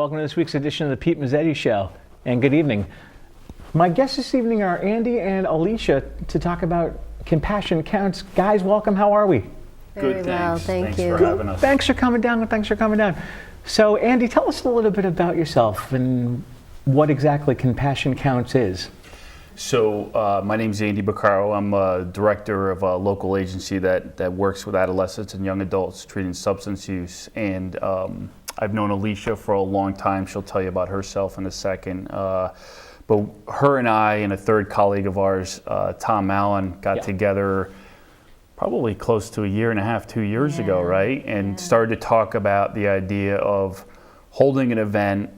welcome to this week's edition of the Pete Mezzetti Show, and good evening. My guests this evening are Andy and Alicia to talk about Compassion Counts. Guys, welcome. How are we? Very Good, well, thanks. thank you. Thanks for having us. Thanks for coming down. So, Andy, tell us a little bit about yourself and what exactly Compassion Counts is. So my name's Andy Baccaro. I'm a director of a local agency that works with adolescents and young adults treating substance use. And I've known Alicia for a long time. She'll tell you about herself in a second. But her and I and a third colleague of ours, Tom Allen, got together probably close to a year and a half, 2 years ago, right? And started to talk about the idea of holding an event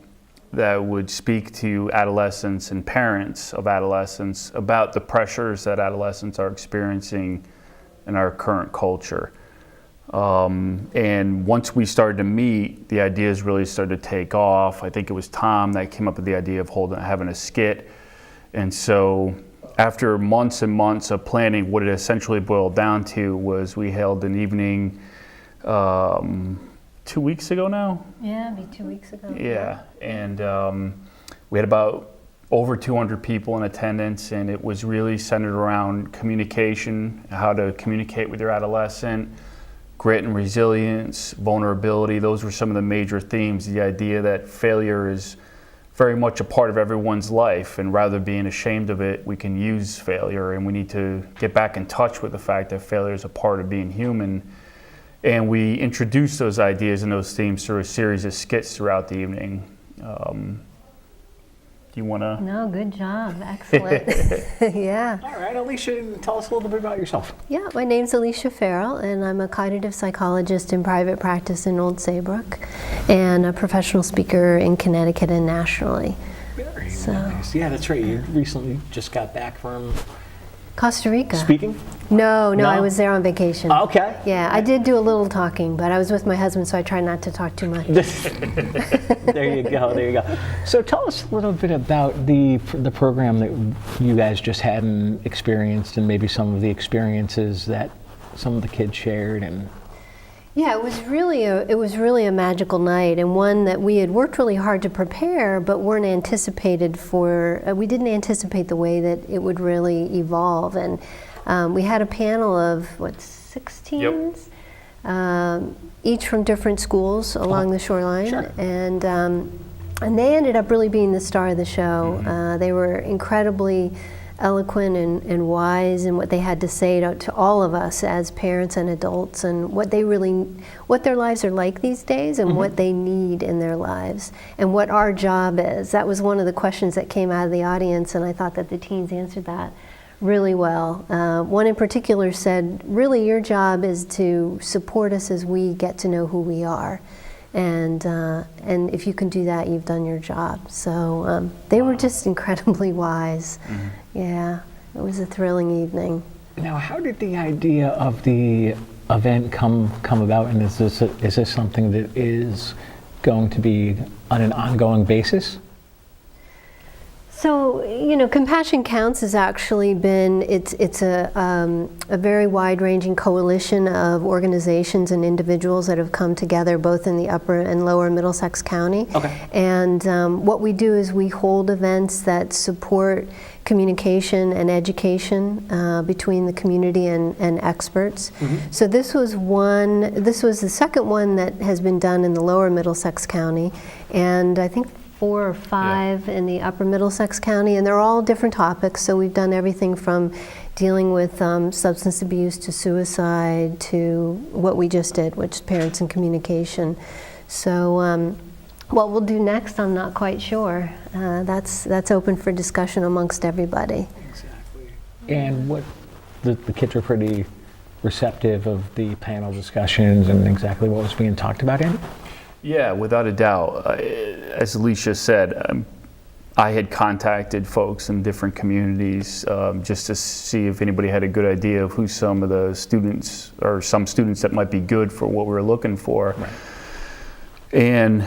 that would speak to adolescents and parents of adolescents about the pressures that adolescents are experiencing in our current culture. And once we started to meet, the ideas really started to take off. I think it was Tom that came up with the idea of having a skit. And so after months and months of planning, what it essentially boiled down to was we held an evening 2 weeks ago now? Yeah, it'd be 2 weeks ago. Yeah, and we had about over 200 people in attendance, and it was really centered around communication, how to communicate with your adolescent, grit and resilience, vulnerability. Those were some of the major themes. The idea that failure is very much a part of everyone's life, and rather than being ashamed of it, we can use failure, and we need to get back in touch with the fact that failure is a part of being human. And we introduced those ideas and those themes through a series of skits throughout the evening. Do you want to? No, good job. Excellent. Yeah. All right, Alicia, tell us a little bit about yourself. Yeah, my name's Alicia Farrell, and I'm a cognitive psychologist in private practice in Old Saybrook, and a professional speaker in Connecticut and nationally. Very nice. Yeah, that's right. You recently just got back from Costa Rica. speaking? No, I was there on vacation. Okay. Yeah, I did do a little talking, but I was with my husband, so I try not to talk too much. There you go. So tell us a little bit about the program that you guys just had and experienced, and maybe some of the experiences that some of the kids shared. And yeah, it was really a magical night, and one that we had worked really hard to prepare, but weren't anticipated for. We didn't anticipate the way that it would really evolve, and we had a panel of 6 teens, each from different schools along the shoreline, Sure. and they ended up really being the star of the show. They were incredibly eloquent and wise in what they had to say to all of us as parents and adults, and what their lives are like these days, and what they need in their lives, and what our job is. That was one of the questions that came out of the audience, and I thought that the teens answered that really well. One in particular said, really your job is to support us as we get to know who we are. And if you can do that, you've done your job. So they were just incredibly wise. Yeah, it was a thrilling evening. now, how did the idea of the event come about? And is this something that is going to be on an ongoing basis? So, Compassion Counts has actually been, it's a very wide-ranging coalition of organizations and individuals that have come together both in the upper and lower Middlesex County. Okay. And what we do is we hold events that support communication and education between the community and experts. So this was the second one that has been done in the lower Middlesex County, and I think 4 or 5 in the upper Middlesex County, and they're all different topics. So we've done everything from dealing with substance abuse to suicide to what we just did, which is parents and communication. So what we'll do next, I'm not quite sure. That's open for discussion amongst everybody. Exactly. And what the kids are pretty receptive of the panel discussions and exactly what was being talked about, Andy? Yeah, without a doubt. As Alicia said, I had contacted folks in different communities just to see if anybody had a good idea of who some of the students, or some students that might be good for what we were looking for. Right. And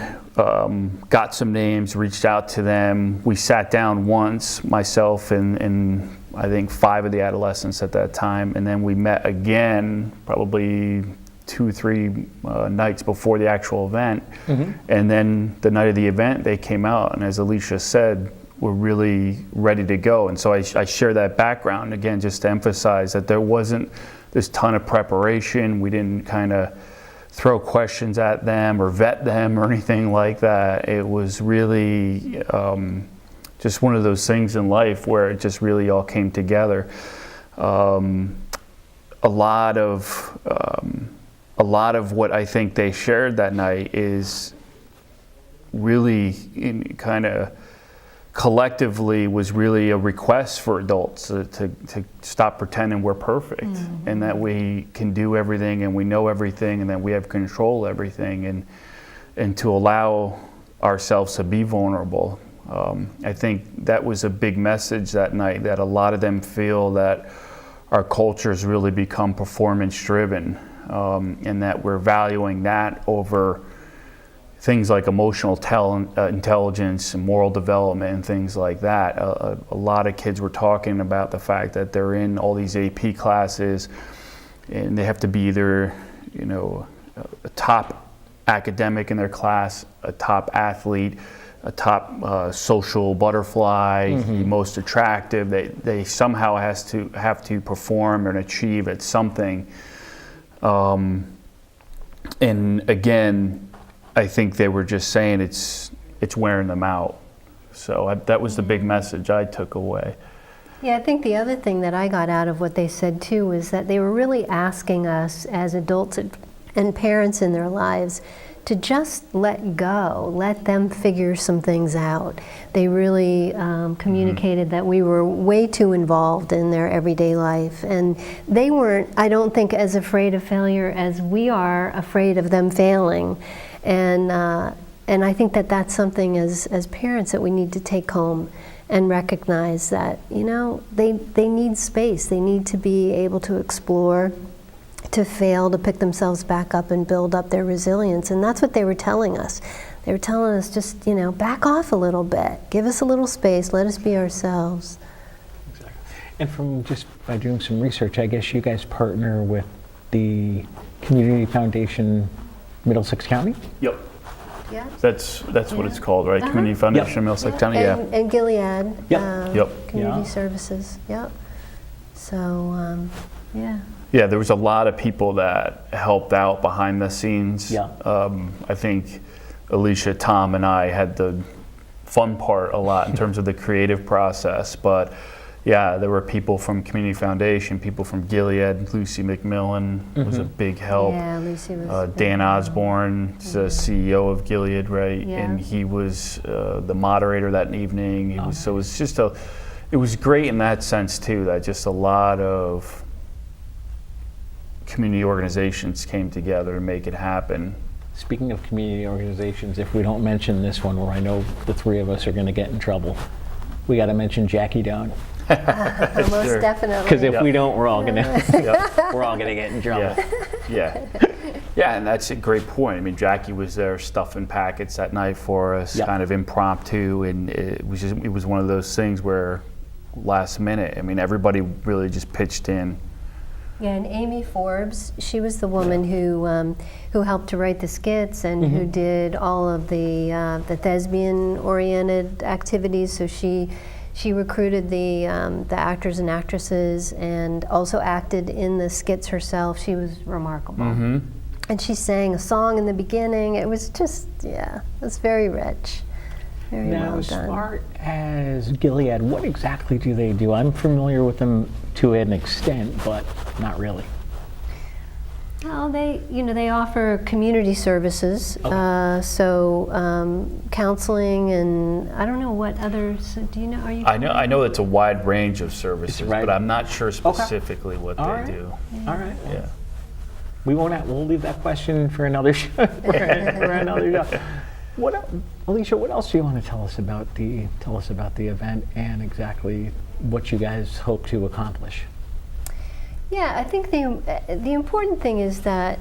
got some names, reached out to them. We sat down once, myself and I think 5 of the adolescents at that time, and then we met again probably 2 or 3 nights before the actual event. And then the night of the event, they came out, and as Alicia said, were really ready to go. And so I share that background, again, just to emphasize that there wasn't this ton of preparation. We didn't kind of throw questions at them or vet them or anything like that. It was really just one of those things in life where it just really all came together. A lot of what I think they shared that night is really kind of collectively was really a request for adults to stop pretending we're perfect and that we can do everything and we know everything and that we have control of everything and to allow ourselves to be vulnerable. I think that was a big message that night, that a lot of them feel that our culture's really become performance driven, and that we're valuing that over things like emotional intelligence and moral development and things like that. A lot of kids were talking about the fact that they're in all these AP classes and they have to be either, a top academic in their class, a top athlete, a top social butterfly, the most attractive. They somehow have to perform and achieve at something. And again, I think they were just saying it's wearing them out. So that was the big message I took away. Yeah, I think the other thing that I got out of what they said too was that they were really asking us as adults and parents in their lives to just let go, let them figure some things out. They really communicated that we were way too involved in their everyday life, and they weren't, I don't think, as afraid of failure as we are afraid of them failing. And I think that that's something as parents that we need to take home and recognize that, they need space. They need to be able to explore, to fail, to pick themselves back up and build up their resilience. And that's what they were telling us. They were telling us just, back off a little bit. Give us a little space. Let us be ourselves. Exactly. And from just by doing some research, I guess you guys partner with the Community Foundation Middlesex County? Yep. Yeah. That's what it's called, right? Community Foundation Middlesex County, And Gilead. Yep. Community Services. Yep. So, yeah. Yeah, there was a lot of people that helped out behind the scenes. Yeah. I think Alicia, Tom, and I had the fun part a lot in terms of the creative process. But yeah, there were people from Community Foundation, people from Gilead. Lucy McMillan was a big help. Yeah, Lucy was. Dan Osborne, the CEO of Gilead, right? Yeah. And he was the moderator that evening. So it was just it was great in that sense too. That just a lot of community organizations came together to make it happen. Speaking of community organizations, if we don't mention this one, where I know the three of us are going to get in trouble, we got to mention Jackie Doan. Most definitely. Because if we don't, we're all gonna get in trouble. Yeah, and that's a great point. I mean, Jackie was there stuffing packets that night for us, kind of impromptu, and it was one of those things where last minute. I mean, everybody really just pitched in. Yeah, and Amy Forbes, she was the woman who helped to write the skits and who did all of the thespian-oriented activities. So she recruited the actors and actresses and also acted in the skits herself. She was remarkable. And she sang a song in the beginning. It was just, it was very rich. Very now, well as done. far as Gilead, what exactly do they do? I'm familiar with them to an extent, but not really. Well, they offer community services, counseling, and I don't know what others. Do you know? Are you? I know it's a wide range of services, Right. but I'm not sure specifically what they do. All right. Yeah. We'll leave that question for another show. for another show. Alicia, what else do you want to tell us about the event and exactly what you guys hope to accomplish? Yeah, I think the important thing is that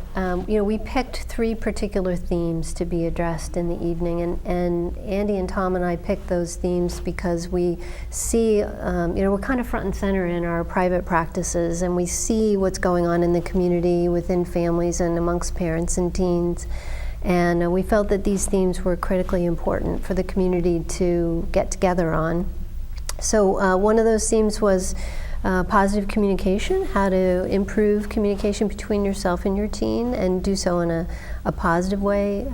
we picked 3 particular themes to be addressed in the evening, and Andy and Tom and I picked those themes because we see we're kind of front and center in our private practices, and we see what's going on in the community, within families, and amongst parents and teens. And we felt that these themes were critically important for the community to get together on. So one of those themes was positive communication, how to improve communication between yourself and your teen and do so in a positive way.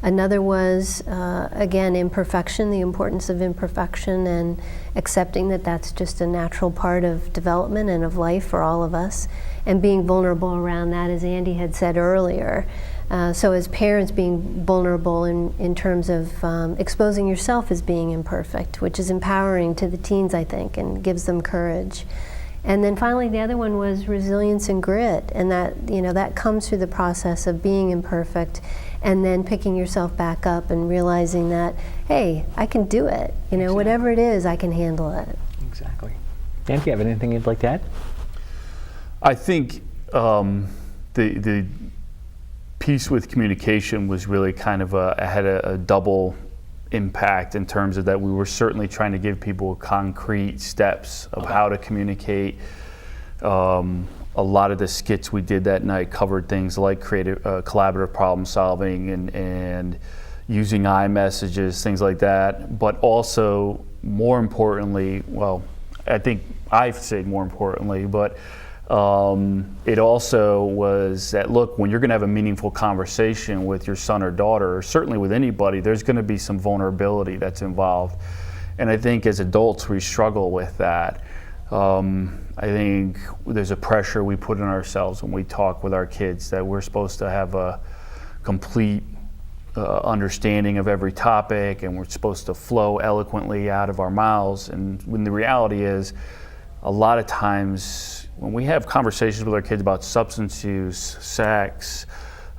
Another was, again, imperfection, the importance of imperfection and accepting that that's just a natural part of development and of life for all of us, and being vulnerable around that, as Andy had said earlier. So as parents, being vulnerable in terms of exposing yourself as being imperfect, which is empowering to the teens, I think, and gives them courage. And then finally, the other one was resilience and grit, and that comes through the process of being imperfect and then picking yourself back up and realizing that, hey, I can do it. Exactly. Whatever it is, I can handle it. Exactly. Dan, do you have anything you'd like to add? I think the piece with communication was really kind of had a double impact in terms of that we were certainly trying to give people concrete steps of how to communicate. A lot of the skits we did that night covered things like collaborative problem solving and using iMessages, things like that. But also, more importantly, well, I think I've said more importantly, but it also was that, look, when you're going to have a meaningful conversation with your son or daughter, or certainly with anybody, there's going to be some vulnerability that's involved. And I think as adults, we struggle with that. I think there's a pressure we put on ourselves when we talk with our kids that we're supposed to have a complete understanding of every topic, and we're supposed to flow eloquently out of our mouths. And when the reality is, a lot of times, when we have conversations with our kids about substance use, sex,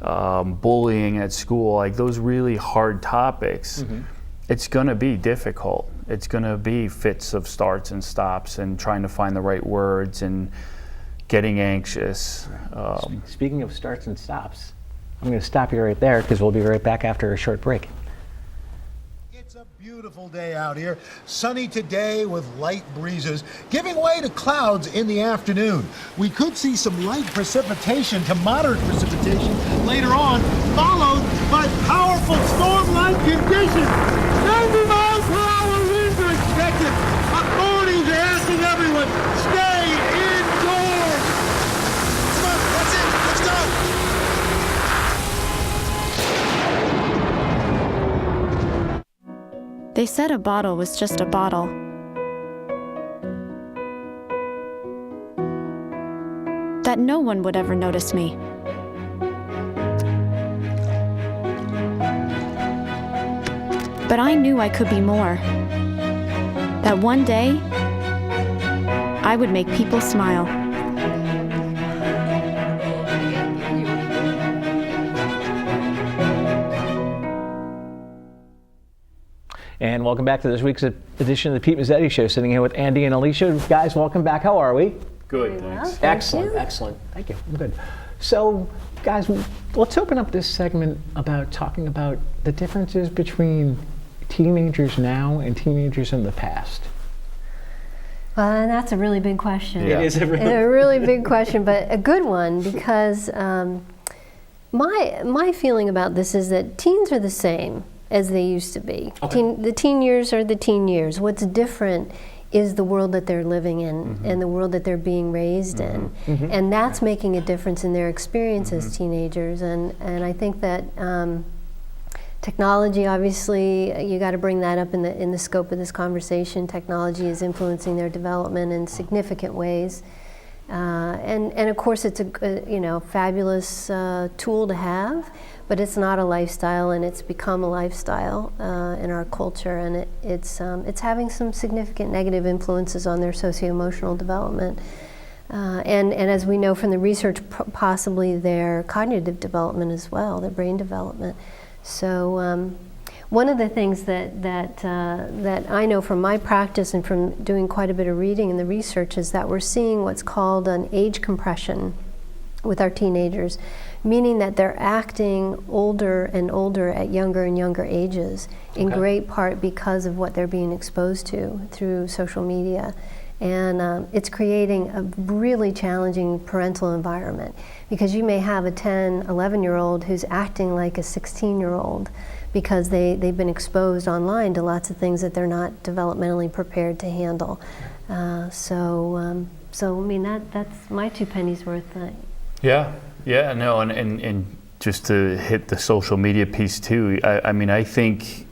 bullying at school, like those really hard topics, it's going to be difficult. It's going to be fits of starts and stops and trying to find the right words and getting anxious. Speaking of starts and stops, I'm going to stop you right there because we'll be right back after a short break. It's a beautiful day out here. Sunny today with light breezes, giving way to clouds in the afternoon. We could see some light precipitation to moderate precipitation later on, followed by powerful storm-like conditions. 90 miles per hour winds are expected. Authorities are asking everyone, stay indoors. Come on, that's it. Let's go. They said a bottle was just a bottle. That no one would ever notice me. But I knew I could be more. That one day, I would make people smile. And welcome back to this week's edition of the Pete Mezzetti Show. Sitting here with Andy and Alicia. Guys, welcome back. How are we? Good, Very well, thanks. thank Excellent, you. excellent. Thank you. I'm good. So, guys, let's open up this segment about talking about the differences between teenagers now and teenagers in the past. And that's a really big question. Yeah. It is a A really big question, but a good one, because my feeling about this is that teens are the same as they used to be. Okay. The teen years are the teen years. What's different is the world that they're living in and the world that they're being raised in. And that's making a difference in their experience as teenagers. And I think that technology, obviously, you got to bring that up in the scope of this conversation. Technology is influencing their development in significant ways. And of course, it's a fabulous tool to have, but it's not a lifestyle, and it's become a lifestyle in our culture, and it's having some significant negative influences on their socio-emotional development, and as we know from the research, possibly their cognitive development as well, their brain development. So one of the things that I know from my practice and from doing quite a bit of reading in the research is that we're seeing what's called an age compression with our teenagers, meaning that they're acting older and older at younger and younger ages, in great part because of what they're being exposed to through social media. And it's creating a really challenging parental environment, because you may have a 10, 11-year-old who's acting like a 16-year-old because they've been exposed online to lots of things that they're not developmentally prepared to handle. So I mean, that's my 2 pennies worth. Yeah, no, and just to hit the social media piece too, I mean, I think,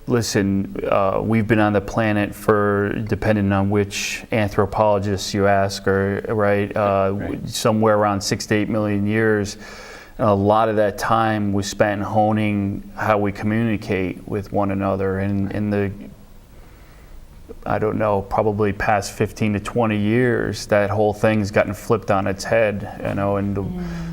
listen, we've been on the planet for, depending on which anthropologists you ask, or somewhere around 6 to 8 million years. A lot of that time was spent honing how we communicate with one another, and in the, I don't know, probably past 15 to 20 years, that whole thing's gotten flipped on its head, you know, and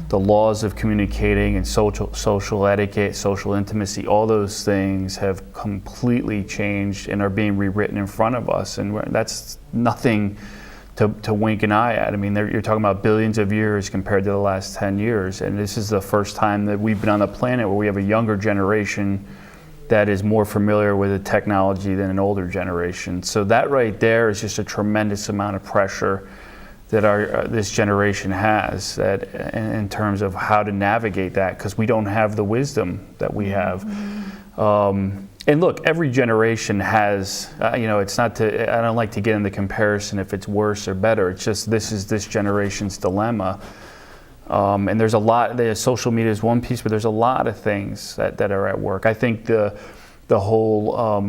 the laws of communicating and social etiquette, social intimacy, all those things have completely changed and are being rewritten in front of us, and that's nothing to wink an eye at. I mean, you're talking about billions of years compared to the last 10 years, and this is the first time that we've been on the planet where we have a younger generation that is more familiar with the technology than an older generation. So that right there is just a tremendous amount of pressure that this generation has, that in terms of how to navigate that, because we don't have the wisdom that we have. And look, every generation has, you know, it's not to, I don't like to get into comparison if it's worse or better. It's just, this is this generation's dilemma. And there's a lot, social media is one piece, but there's a lot of things that are at work. I think the whole,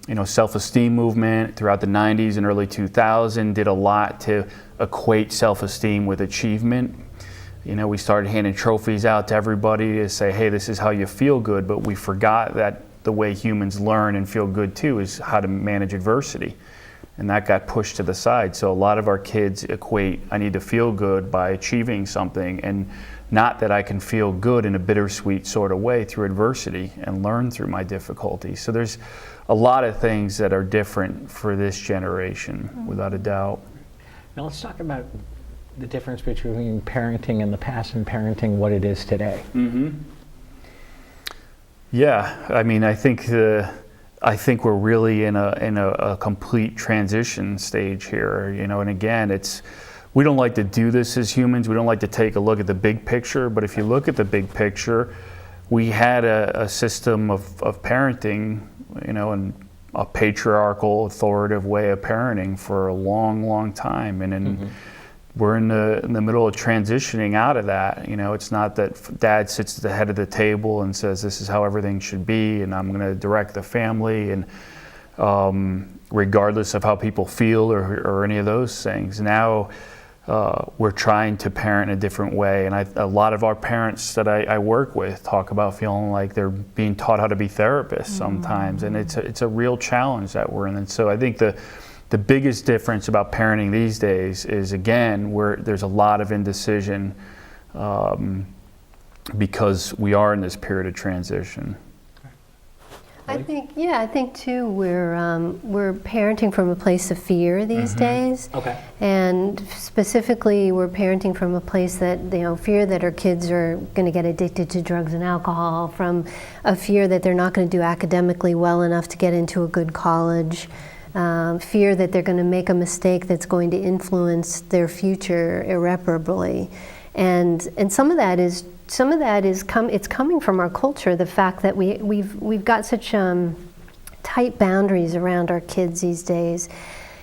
you know, self-esteem movement throughout the 90s and early 2000s did a lot to equate self-esteem with achievement. You know, we started handing trophies out to everybody to say, hey, this is how you feel good, but we forgot that the way humans learn and feel good too is how to manage adversity. And that got pushed to the side. So a lot of our kids equate, I need to feel good by achieving something, and not that I can feel good in a bittersweet sort of way through adversity and learn through my difficulties. So there's a lot of things that are different for this generation, without a doubt. Now let's talk about the difference between parenting in the past and parenting what it is today. Yeah, I mean, I think we're really in a complete transition stage here, you know. And again, we don't like to do this as humans. We don't like to take a look at the big picture. But if you look at the big picture, we had a system of parenting, you know, and a patriarchal, authoritative way of parenting for a long, long time. And we're in the middle of transitioning out of that. You know, it's not that dad sits at the head of the table and says, this is how everything should be, and I'm going to direct the family, and regardless of how people feel or any of those things. Now we're trying to parent in a different way. And a lot of our parents that I work with talk about feeling like they're being taught how to be therapists sometimes. And it's a real challenge that we're in. And so I think the biggest difference about parenting these days is, again, there's a lot of indecision because we are in this period of transition. I think too we're parenting from a place of fear these days. And specifically, we're parenting from a place that, you know, fear that our kids are going to get addicted to drugs and alcohol, from a fear that they're not going to do academically well enough to get into a good college. Fear that they're going to make a mistake that's going to influence their future irreparably, and some of that is it's coming from our culture. The fact that we've got such tight boundaries around our kids these days.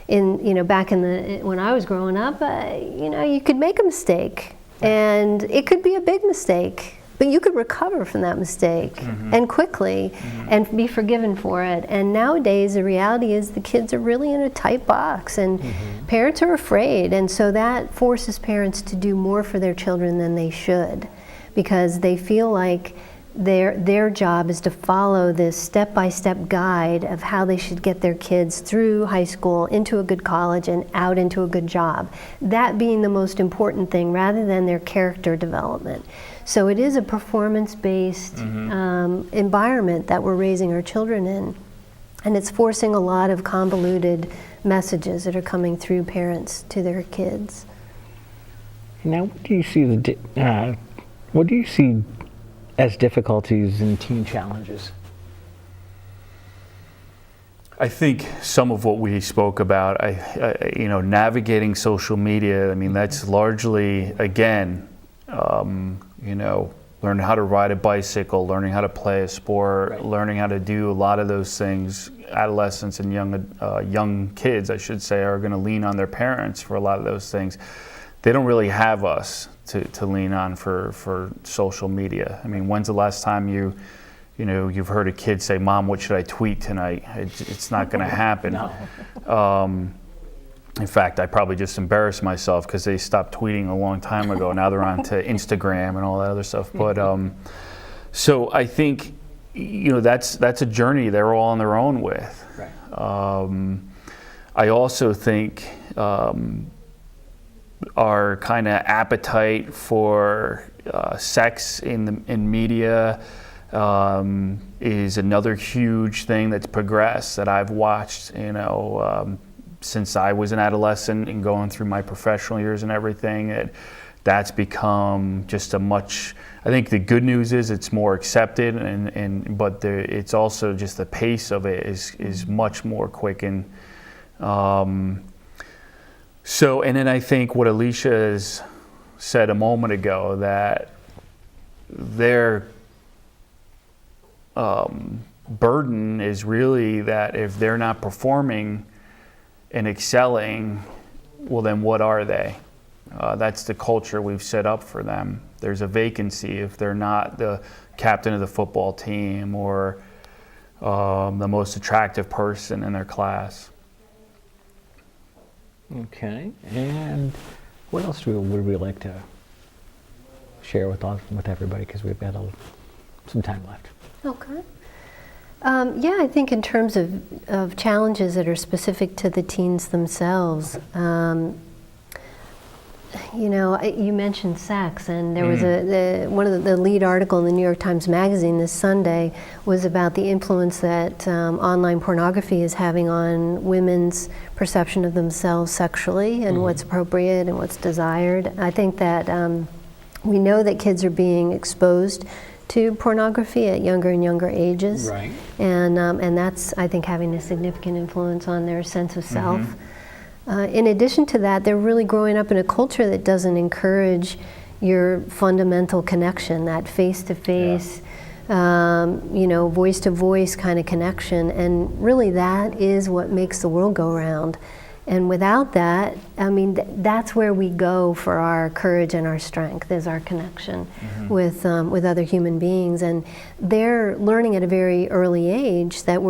Back when I was growing up, you could make a mistake, and it could be a big mistake. But you could recover from that mistake and quickly and be forgiven for it. And nowadays, the reality is the kids are really in a tight box, and parents are afraid. And so that forces parents to do more for their children than they should, because they feel like their job is to follow this step-by-step guide of how they should get their kids through high school, into a good college, and out into a good job. That being the most important thing, rather than their character development. So it is a performance-based environment that we're raising our children in. And it's forcing a lot of convoluted messages that are coming through parents to their kids. Now, what do you see as difficulties in teen challenges? I think some of what we spoke about, navigating social media. I mean, that's largely, again, learning how to ride a bicycle, learning how to play a sport, right. Learning how to do a lot of those things. Adolescents and young kids, I should say, are going to lean on their parents for a lot of those things. They don't really have us to lean on for social media. I mean, when's the last time you've heard a kid say, "Mom, what should I tweet tonight?" It's not going to happen. No. In fact, I probably just embarrassed myself because they stopped tweeting a long time ago. Now they're on to Instagram and all that other stuff. But so I think that's a journey they're all on their own with. Right. I also think our kind of appetite for sex in media is another huge thing that's progressed that I've watched. Since I was an adolescent and going through my professional years and everything, that's become just I think the good news is it's more accepted, but it's also just the pace of it is much more quickened. So, and then I think what Alicia has said a moment ago, that their burden is really that if they're not performing and excelling, well, then what are they? That's the culture we've set up for them. There's a vacancy if they're not the captain of the football team or the most attractive person in their class. Okay, and what else would we like to share with everybody, because we've got some time left. Okay. I think in terms of challenges that are specific to the teens themselves, you mentioned sex, and there was one of the lead article in the New York Times Magazine this Sunday was about the influence that online pornography is having on women's perception of themselves sexually and what's appropriate and what's desired. I think that we know that kids are being exposed to pornography at younger and younger ages, right? And that's, I think, having a significant influence on their sense of self. In addition to that, they're really growing up in a culture that doesn't encourage your fundamental connection, that face-to-face, voice-to-voice kind of connection, and really that is what makes the world go round. And without that, I mean, that's where we go for our courage and our strength, is our connection with other human beings. And they're learning at a very early age that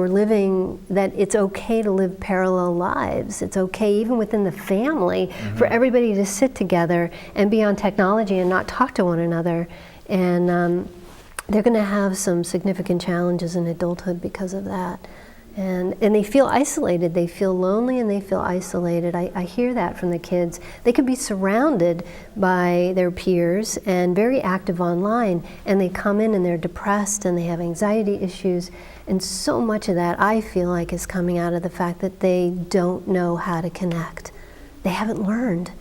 that it's okay to live parallel lives. It's okay, even within the family, for everybody to sit together and be on technology and not talk to one another. And they're going to have some significant challenges in adulthood because of that. And they feel isolated, they feel lonely, and they feel isolated. I hear that from the kids. They could be surrounded by their peers and very active online, and they come in and they're depressed and they have anxiety issues. And so much of that, I feel like, is coming out of the fact that they don't know how to connect. They haven't learned.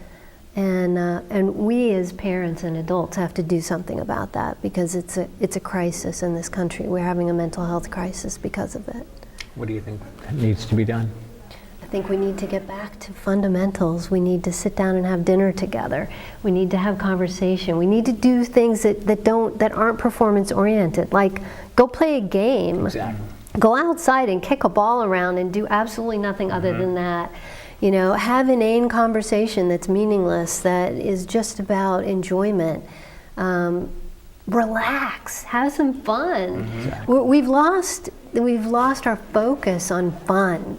And we as parents and adults have to do something about that, because it's a crisis in this country. We're having a mental health crisis because of it. What do you think needs to be done? I think we need to get back to fundamentals. We need to sit down and have dinner together. We need to have conversation. We need to do things that aren't performance oriented, like go play a game. Exactly. Go outside and kick a ball around and do absolutely nothing other than that. Have inane conversation that's meaningless, that is just about enjoyment. Relax, have some fun. Exactly. We've lost our focus on fun.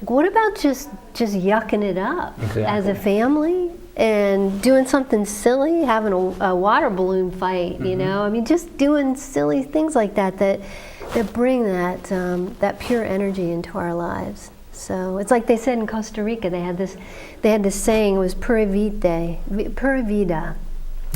Like, what about just yucking it up as a family? and doing something silly, having a water balloon fight, you know? I mean, just doing silly things like that that bring that pure energy into our lives. So it's like they said in Costa Rica, they had this saying, it was pura vida,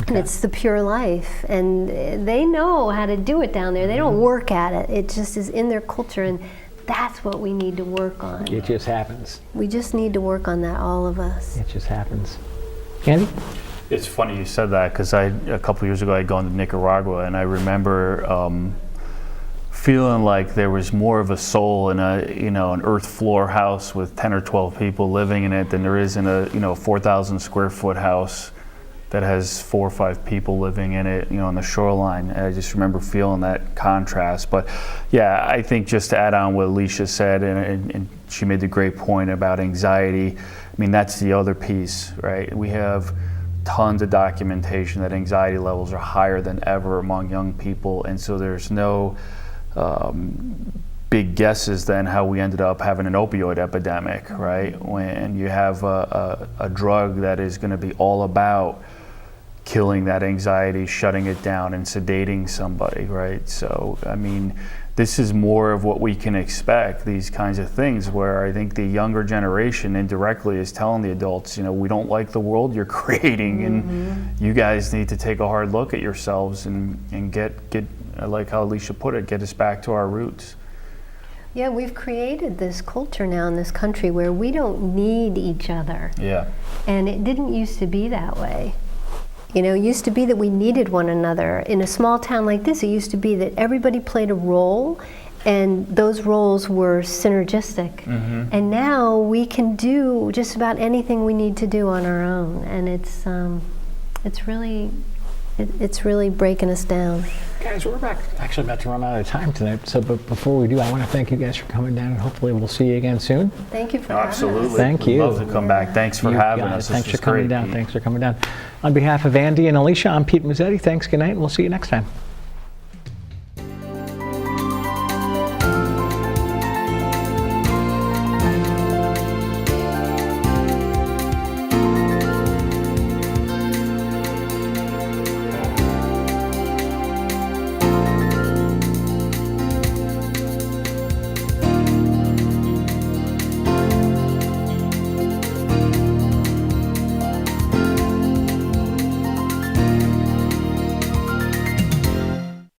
and it's the pure life. And they know how to do it down there. They don't work at it. It just is in their culture, and that's what we need to work on. It just happens. We just need to work on that, all of us. It just happens. Andy? It's funny you said that, because a couple years ago I'd gone to Nicaragua, and I remember feeling like there was more of a soul in an earth floor house with 10 or 12 people living in it than there is in a 4,000 square foot house that has 4 or 5 people living in it, on the shoreline. And I just remember feeling that contrast. But yeah, I think just to add on what Alicia said, and she made the great point about anxiety. I mean, that's the other piece, right? We have tons of documentation that anxiety levels are higher than ever among young people, and so there's no big guesses then how we ended up having an opioid epidemic, right? When you have a drug that is going to be all about killing that anxiety, shutting it down, and sedating somebody, right? So, I mean, this is more of what we can expect, these kinds of things, where I think the younger generation indirectly is telling the adults, we don't like the world you're creating, and you guys need to take a hard look at yourselves and get, I like how Alicia put it, get us back to our roots. Yeah, we've created this culture now in this country where we don't need each other. Yeah. And it didn't used to be that way. It used to be that we needed one another. In a small town like this, it used to be that everybody played a role, and those roles were synergistic. And now we can do just about anything we need to do on our own, and it's really breaking us down. Guys, we're actually about to run out of time tonight. So, but before we do, I want to thank you guys for coming down, and hopefully we'll see you again soon. Thank you for having us. Absolutely. Thank We'd you. love to come back. Thanks for having us. Thanks This for was coming great, down. Pete. Thanks for coming down. On behalf of Andy and Alicia, I'm Pete Mezzetti. Thanks, good night, and we'll see you next time.